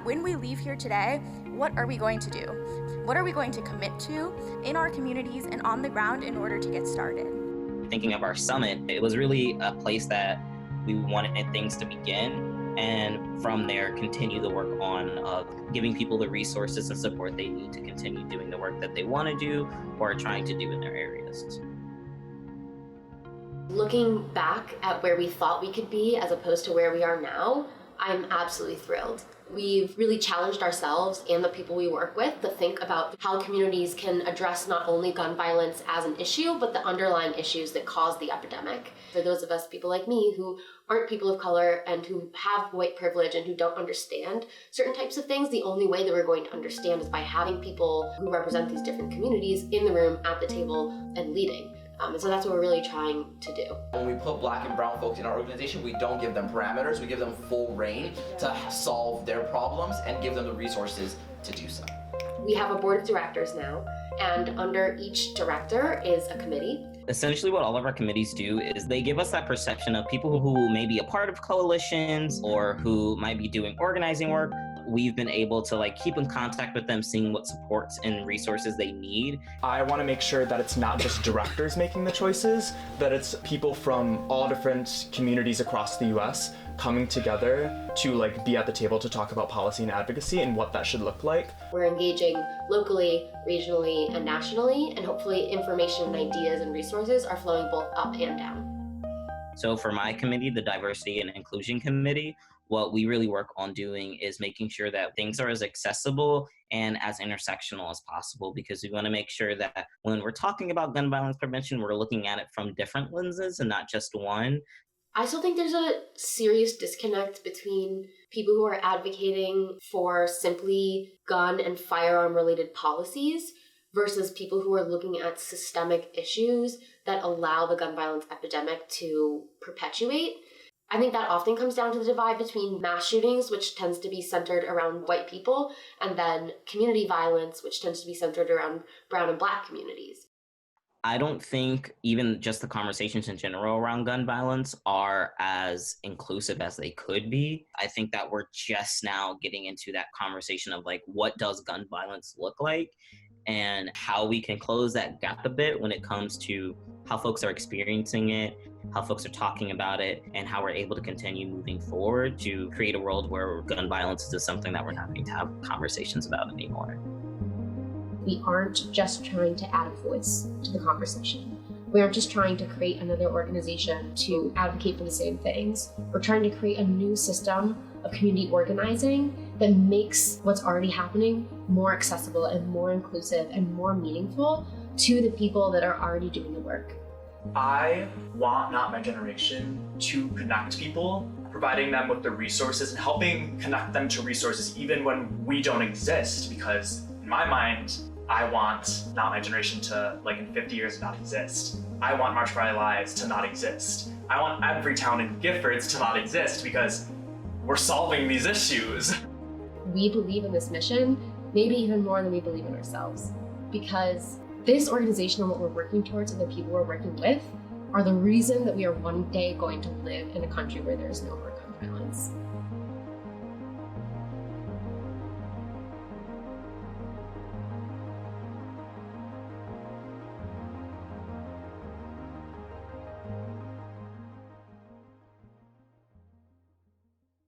when we leave here today, what are we going to do? What are we going to commit to in our communities and on the ground in order to get started? Thinking of our summit, it was really a place that we wanted things to begin, and from there continue the work on of giving people the resources and support they need to continue doing the work that they want to do or are trying to do in their areas. Looking back at where we thought we could be as opposed to where we are now, I'm absolutely thrilled. We've really challenged ourselves and the people we work with to think about how communities can address not only gun violence as an issue, but the underlying issues that cause the epidemic. For those of us, people like me, who aren't people of color and who have white privilege and who don't understand certain types of things, the only way that we're going to understand is by having people who represent these different communities in the room, at the table, and leading. And so that's what we're really trying to do. When we put Black and brown folks in our organization, we don't give them parameters, we give them full reign to solve their problems and give them the resources to do so. We have a board of directors now, and under each director is a committee. Essentially what all of our committees do is they give us that perception of people who may be a part of coalitions or who might be doing organizing work. We've been able to keep in contact with them, seeing what supports and resources they need. I want to make sure that it's not just directors making the choices, that it's people from all different communities across the US coming together to be at the table to talk about policy and advocacy and what that should look like. We're engaging locally, regionally, and nationally, and hopefully information and ideas and resources are flowing both up and down. So for my committee, the Diversity and Inclusion Committee, what we really work on doing is making sure that things are as accessible and as intersectional as possible, because we want to make sure that when we're talking about gun violence prevention, we're looking at it from different lenses and not just one. I still think there's a serious disconnect between people who are advocating for simply gun and firearm related policies versus people who are looking at systemic issues that allow the gun violence epidemic to perpetuate. I think that often comes down to the divide between mass shootings, which tends to be centered around white people, and then community violence, which tends to be centered around brown and Black communities. I don't think even just the conversations in general around gun violence are as inclusive as they could be. I think that we're just now getting into that conversation of what does gun violence look like and how we can close that gap a bit when it comes to how folks are experiencing it, how folks are talking about it, and how we're able to continue moving forward to create a world where gun violence is something that we're not having to have conversations about anymore. We aren't just trying to add a voice to the conversation. We aren't just trying to create another organization to advocate for the same things. We're trying to create a new system of community organizing that makes what's already happening more accessible and more inclusive and more meaningful to the people that are already doing the work. I want Not My Generation to connect people, providing them with the resources and helping connect them to resources even when we don't exist, because in my mind, I want Not My Generation to, in 50 years, not exist. I want March for Our Lives to not exist. I want every town in Giffords to not exist because we're solving these issues. We believe in this mission, maybe even more than we believe in ourselves, because this organization and what we're working towards and the people we're working with are the reason that we are one day going to live in a country where there is no more gun violence.